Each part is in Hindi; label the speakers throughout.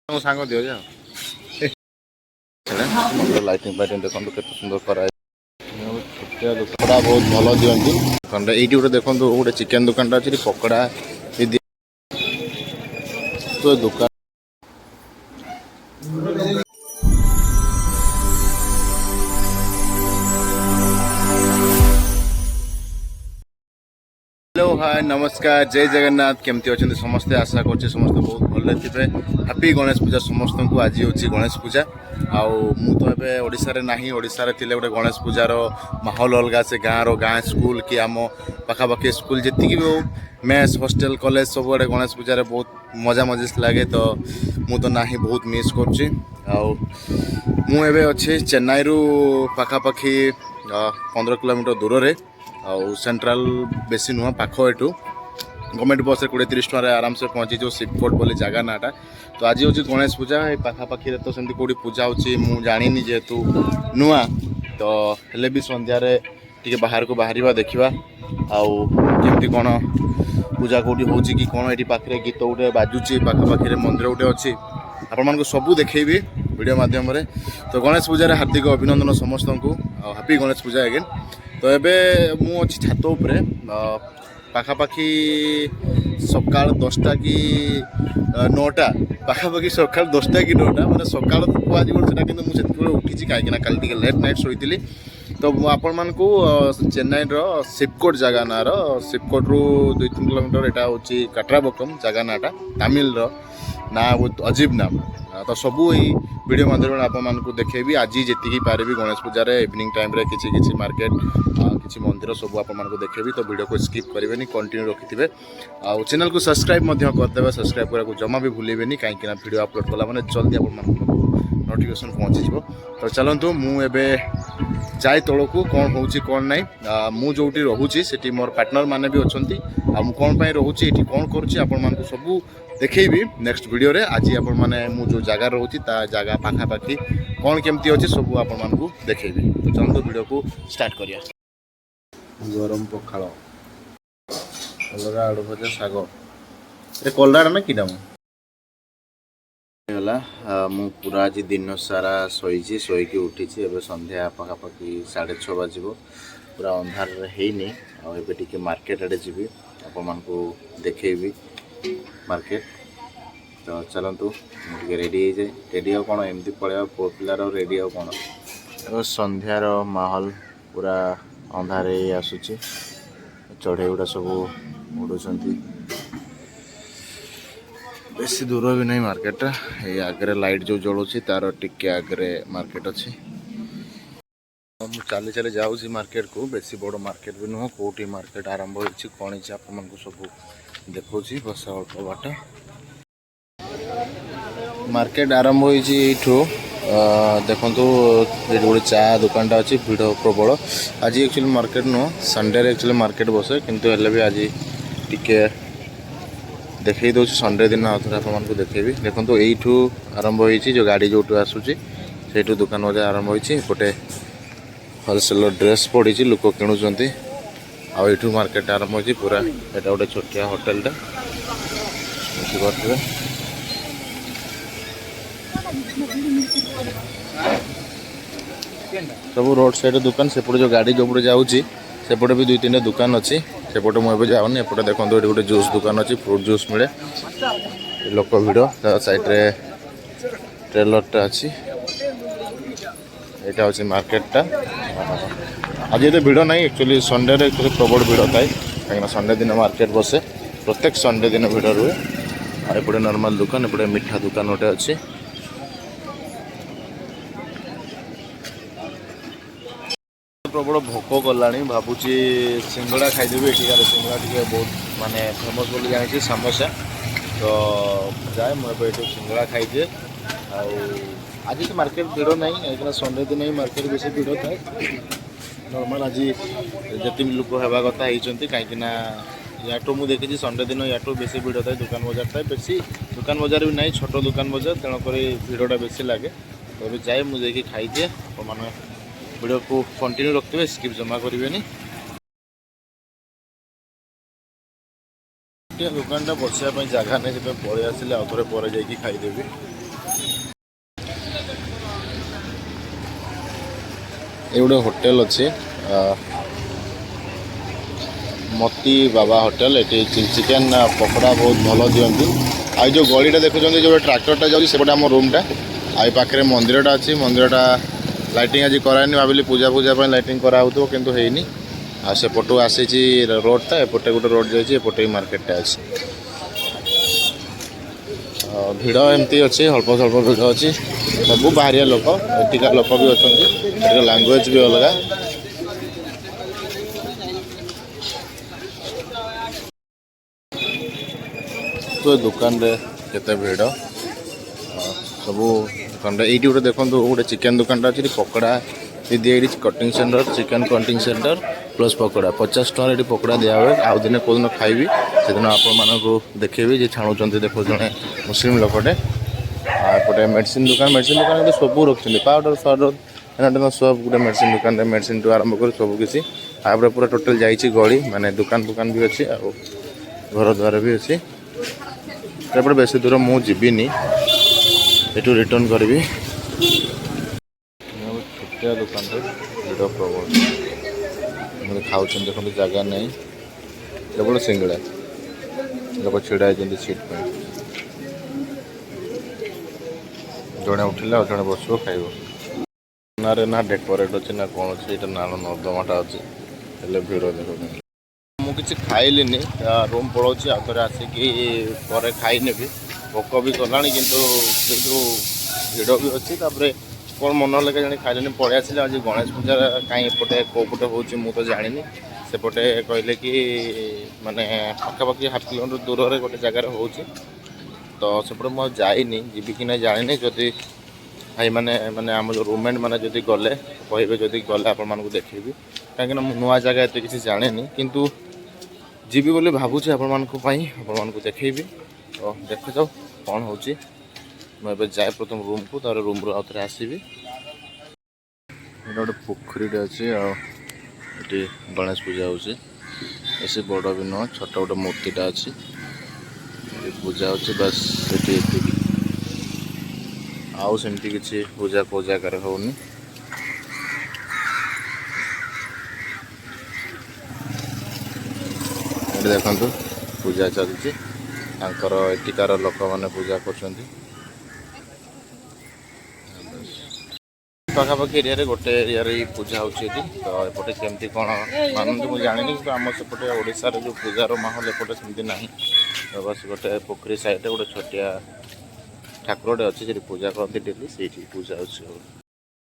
Speaker 1: सांग दियो जा लाइटिंग फाइटिंग देखो केते सुंदर करा छुटिया दुकान बहुत भल दिखती दुकान ये गोटे देखो गोटे चिकेन दुकान अच्छी पकड़ा तो दुकान हेलो हाय नमस्कार जय जगन्नाथ केमती अच्छा समस्ते आशा करते समस्त बहुत भले थे हैप्पी गणेश पूजा समस्त को आज हूँ गणेश पूजा आउ तो ये ओडिशा रे नाही ओडिशा रे थिले गोटे गणेश पूजार माहौल अलग से गाँव स्कूल कि आम पाखापाखि स्कूल जी भी हो मेस हॉस्टल कॉलेज सब आड़े गणेश पूजा बहुत मजा मजिश लगे तो मु तो नाही बहुत मिस कर अच्छे चेन्नई रु पाखापाखि 15 किलोमीटर दूर रे आउ सेंट्रल बेसी नुह पाख एठू गवर्नमेंट बस 20-30 टकर आराम से पहुँची जो शिवकोट बोली जगह नाटा तो आज हूँ गणेश पूजा ये पाखापाखि तो सेमती कौटी पूजा हो जानी जेहेतु नुआ तो हेले भी संध्यार टे बाहर को बाहर देखा आउ केमती कौन पूजा कौटी हो कि कौन ये पाखे गीत गोटे बाजुची पाखापाखि मंदिर गोटे अच्छी आपण मानक सबू देखेबी वीडियो माध्यम तो गणेश पूजा हार्दिक अभिनंदन समस्त को हैप्पी गणेश पूजा अगेन तो एबे मु अच्छी छात उपरे पाखापाखि सकाल 10टा कि 9टा पाखापाखि सकाल 10टा कि 9टा मैंने सकाल कहना कि मुझे उठी कहीं कल लेट नाइट शोली तो आपण मान को चेन्नई शिवकोट जगह ना शिवकोट रु 2-3 किलोमीटर यहाँ हूँ काट्राबक्कम जगह नाटा तमिल ना बहुत अजीब नाम तो सबू यही वीडियो माध्यम आप देखेबी आज जी पारि गणेश पूजा इवनिंग टाइम रे किसी मार्केट किसी मंदिर सब आप देखेबी तो वीडियो को स्किप करेंगे कंटिन्यू रखिथे आउ चैनल को सब्सक्राइब करदे सब्सक्राइब करने जमा भी भूलें कहीं वीडियो अपलोड कला मैंने जल्दी आप नोटिफिकेशन पहुँची तो चलतु मुझे जाए तौक कौन हो कौन ना मु जो रोचे से मोर पार्टनर मैंने भी अच्छा आ कौन रोचे ये कौन करूँ सबू देखेबी नेक्स्ट वीडियो रे आज आपण माने मु जो जगह रोची ता जगह पाखापाखि कौन केमती अच्छे सब आपण मान को देखेबी तो चलते वीडियो को स्टार्ट करिया गरम पखाल कलरा आलू भजा साग ए कलरा ना कि गला मु पूरा आज दिन सारा शोची शोकी उठी एबे संध्या पाखापाखि 6:30 बाजिबो पूरा अंधार हेनी आ एबे टिके मार्केट आड़े जीवी आपण मान को देखेबी मार्केट तो चलतु मुझे रेडी हो जाए रेडी हो कौन एमती पड़े पो पिलार रेडी हो कौन संध्यार माहौल पूरा अंधार आसूची चढ़ई गुड़ा सब उड़ुंट बेसी दूर भी नहीं मार्केट ये आगे लाइट जो जलुची तार टिके आगे मार्केट अच्छी चली चली जाऊँगी मार्केट को बेसी बड़ मार्केट भी नुह कौटी मार्केट आरंभ हो कौन आप सब देखो बस अल्प बाट मार्केट आरंभ हो देखु ये गोटे चा दुकानटा अच्छी भिड़ प्रबल आज एक्चुअली मार्केट नुह संडे एक्चुअली मार्केट बसे किंतु हेले भी आज टिके देखई दो संडे दिन आउे आपको देखेबी देखो यू आरंभ हो जो गाड़ी जो आसूसी से दुकान बजार आरंभ होटे होलसेलर ड्रेस पड़ी लोक किणुंट आउ मार्केट आरंभ हो पूरा यहाँ गोटे छोटिया होटेलटा बुझे सब रोड साइड दुकान सेपटे जो गाड़ी जो जाऊँगी सेपटे भी 2-3 दुकान अच्छी सेपटे मुझे जाऊनी एपटे देखो ये गोटे जूस दुकान अच्छी फ्रूट जूस मिले लोक भिड़ साइड्रे ट्रेलरटा अच्छी यहाँ हूँ मार्केटटा आज ये भिड़ ना एक्चुअली संडे एक्चुअली प्रबल भिड़ थाए कहीं संडे दिन मार्केट बसे प्रत्येक संडे दिन भिड़ रुए एपटे नॉर्मल दुकान एपटे मिठा दुकान गोटे अच्छी प्रबल भोक गला भावुची सिंगड़ा खाईदेवी एठिकार सिंगड़ा टे बहुत माने फेमस बोली जानी समोसा तो जाए मुझे सिंगड़ा खाईदिए आज तो मार्केट भिड़ ना कहीं संडे दिन ही मार्केट बेसी भिड़ थाए नॉर्मल आज जी लोक होगा कथा होती कहीं या मुझे देखी संडे दिन या बेसी भिड़ थाए दुकान बजार थाए बेसी दुकान बजार भी ना छोट दुकान बजार तेणुक भिड़टा बेसी लगे तो भी जाए मुझे देखिए खाईदिए मैंने वीडियो को कंटिन्यू रखते स्किप जमा करेंगे दुकानटा बसापी जगह नहीं जब पलि आसिले आउ थे पर खाईदेवी ये गोटे होटेल अच्छे मोती बाबा होटेल ये चिकेन पकोड़ा बहुत भल दिखती आ जो गलीटा देखुं जो ट्रैक्टरटा जाऊँगी सेपटे आम रूमटा आई पाखे मंदिरटा अच्छी मंदिरटा लाइटिंग आज करानी भाविली पूजा पूजा लाइटिंग कराऊ किंतु हैनी आ सेपटू आसी रोडटा एपटे गोटे रोड जाइए एपटे मार्केटटा अच्छी भिड़ एमती अच्छी अल्प स्वल्प भिड़ अच्छी सब बाहरिया लोक एटिका लोक भी अच्छा लांगुएज भी अलग तो दुकान रे केते भिड़ सब दुकान ये गोटे देखो गोटे चिकेन दुकान अच्छी पकोड़ा दिए cutting centre chicken cutting centre plus pakora 50 टଙ୍କା ये पकोड़ा दिया हुए आउ दिन कौ दिन खाइबी से दिन आपण देखेबी जे छाणुचंती देखो जने मुस्लिम लोकटे एपटे मेडिसिन दुकान सब रखते पाउडर फाउडर सब गोटे मेडिसिन दुकान मेडिसिन टू आरंभ कर सब किसी आपर पूरा टोटल जाइए गली माने दुकान दुकान भी अच्छी घर द्वार भी अच्छी एपटे बेसी दूर मुझे एटू रिटर्न करी छोटिया दुकान भिड़ प्रबल खाऊ देखते जगह नहीं केवल सिंगड़ा लोग छिड़ा होती सीट पर जड़े उठिले और जड़े बस खाइब ना रे ना डेकोरेट अच्छे ना कौन अच्छे ये ना नर्दमाटा अच्छे भिड़ देख मुझे खाइली रूम पलाऊँ आउे आसिक खाई भोक भी कला कितु भिड़ भी अच्छी कौन मन लगे जाने खाइले पलि आसे आज गणेश पूजा कहीं एपटे कौपटे हो तो जानी सेपटे कहले कि माने पाखापाखि हाफ किलोमीटर दूर में गोटे जगार हो तो सेपटे मुझे जाइनी जी कि ना जानी जदि भाई मैंने माने आम जो रूममेट मैंने जदि गले कहे जदि गले आपण देखेबी कहीं नुआ जगह एत किसी जाने किंतु जीवी बोली भावुँ आपण देखेबी तो देख जाओ कौन हो मुझे जाए प्रथम रूम को तार रूम रू आउे आसबि गोटे पोखरीटे अच्छे आटी गणेश पूजा होसी बड़ भी नुह छोट गोटे मूर्तिटा अच्छी पूजा हो बस ये आउ सेमती किसी पूजा को जगार होनी देखु पूजा चलती एटिकार लोक मैंने पूजा कर पाखापाखि एरिया गोटे एरिया पूजा होती तो एपटे केमती कौन मानते मुझे जानी कि आम सेपटे ओडार जो पूजार माहौल एपटे सेमती ना बस गोटे पोखरी साइड गोटे छोटिया ठाकुरटे अच्छी पूजा करती डेली से पूजा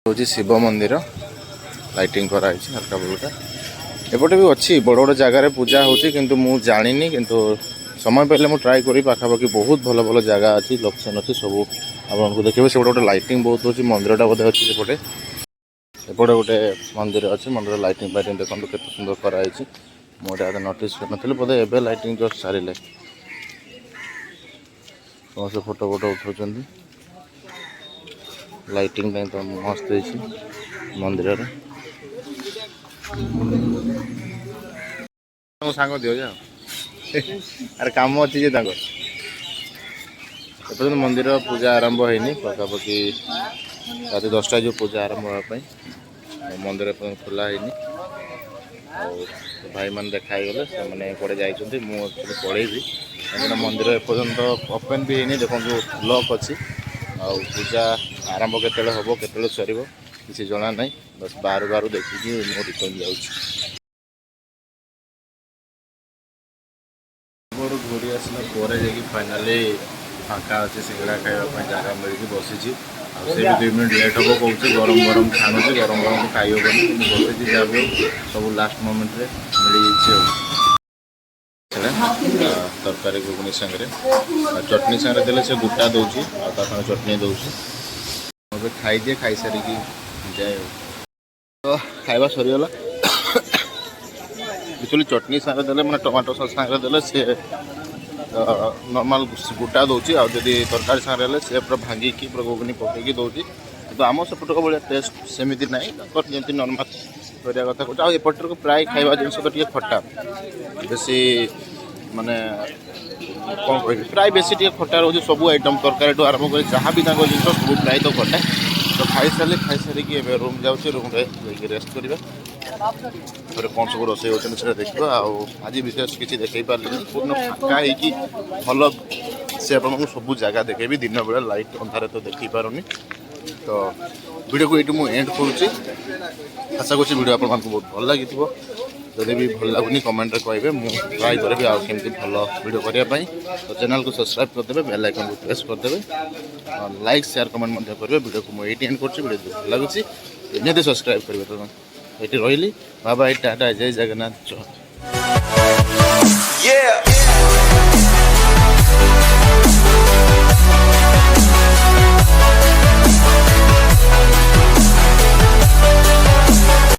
Speaker 1: हूँ शिव मंदिर लाइटिंग कराई हल्का बुलटा एपटे भी अच्छी बड़ बड़ जगार पूजा होती किंतु मुझे जानी किंतु समय पाइले मुझे ट्राए करी पाखापाखि बहुत भल भल जगह अच्छी लोकेशन अच्छी सब आपको देखिए से गोटे लाइटिंग बहुत अच्छी मंदिरटा बोधे अच्छी सेपटे एपटे गोटे मंदिर अच्छी मंदिर लाइटिंग फाइटिंग देखो के सुंदर कराई मुझे नोटिस कर बोधे एवं लाइटिंग जस्ट सारे समस्त फोटो फोटो उठाऊँ लाइटिंग तो मस्त मंदिर सांग दियो जा अरे कम अच्छी एपर्तन मंदिर पूजा आरंभ होनी पाखापाखि रात 10टा जो पूजा आरंभ होगापी मंदिर खोला है भाई मान देखा गले से कड़े जाइए मुझे पलैबी कहीं मंदिर एपर्तंत ओपन भी है देखो लॉक अच्छी आ पूजा आरंभ केत हम केत सर किसी जना ना बस बाहर बाहर देखिए मुझे रिटर्न जाऊँ घूरी आसला फाइनाली फाँका अच्छे सिंगड़ा खावाई जगह मिली बसी से भी 2 मिनट लेट हम कौन गरम गरम छाणुचे गरम गरम खाई हे बसी जब सब लास्ट मोमेंट रे मिल जाए तरकारी घुगनी सांगे चटनी सांगे देले से गुटा दूसरी आ चटनी दूसरी खाई दिए खाई सारिकी जाए तो खाଇବା सरीगला एक्चुअली चटनी सांगे देले मैंने टमाटो सॉस सांगे देले से नॉर्मल गुटा दूसरी आदि तरकारी सांगे से पूरा भांगिकी पूरा घुगनी पकईकी दूसरी तो आम सेपट भाया टेस्ट सेमती ना जमी नॉर्मल करा कथा कहे एपटर प्राय खाଇବା जिनस तो खट्टा बेसी ମାନେ କ'ଣ କହିବି ପ୍ରାୟ ବେଶୀ ଟିକେ ଖଟା ରହୁଛି ସବୁ ଆଇଟମ୍ ତରକାରୀଠୁ ଆରମ୍ଭ କରି ଯାହା ବି ତାଙ୍କ ଜିନିଷ ସବୁ ପ୍ରାୟତଃ ଖଟା। ତ ଖାଇସାରିକି ଏବେ ରୁମ୍ ଯାଉଛି ରୁମ୍ରେ ଯାଇକି ରେଷ୍ଟ କରିବା। ତାପରେ କ'ଣ ସବୁ ରୋଷେଇ ହେଉଛନ୍ତି ସେଇଟା ଦେଖିବା। ଆଉ ଆଜି ବିଶେଷ କିଛି ଦେଖେଇ ପାରିଲିନି ପୂର୍ଣ୍ଣ ଫାଙ୍କା ହେଇକି ଭଲ ସେ ଆପଣଙ୍କୁ ସବୁ ଜାଗା ଦେଖେଇବି। ଦିନ ବେଳେ ଲାଇଟ୍ ଅନ୍ଧାରେ ତ ଦେଖେଇ ପାରୁନି। ତ ଭିଡ଼ିଓକୁ ଏଇଠି ମୁଁ ଏଣ୍ଡ କରୁଛି। ଆଶା କରୁଛି ଭିଡ଼ିଓ ଆପଣମାନଙ୍କୁ ବହୁତ ଭଲ ଲାଗିଥିବ। ଯଦି ବି ଭଲ ଲାଗୁନି କମେଣ୍ଟରେ କହିବେ, ମୁଁ ଟ୍ରାଏ କରିବି ଆଉ କେମିତି ଭଲ ଭିଡ଼ିଓ କରିବା ପାଇଁ। ତ ଚ୍ୟାନେଲକୁ ସବସ୍କ୍ରାଇବ୍ କରିଦେବେ, ବେଲ୍ ଆଇକନ୍କୁ ପ୍ରେସ୍ କରିଦେବେ, ଲାଇକ୍ ସେୟାର କମେଣ୍ଟ ମଧ୍ୟ କରିବେ। ଭିଡ଼ିଓକୁ ମୁଁ ଏଇଠି ଏଣ୍ଡ କରୁଛି। ଭିଡ଼ିଓ ଭଲ ଲାଗୁଛି ନିହାତି ସବସ୍କ୍ରାଇବ୍ କରିବେ। ତ ଏଇଠି ରହିଲି, ବାଏ ବାଏ, ଟାଟା, ଜୟ ଜଗନ୍ନାଥ।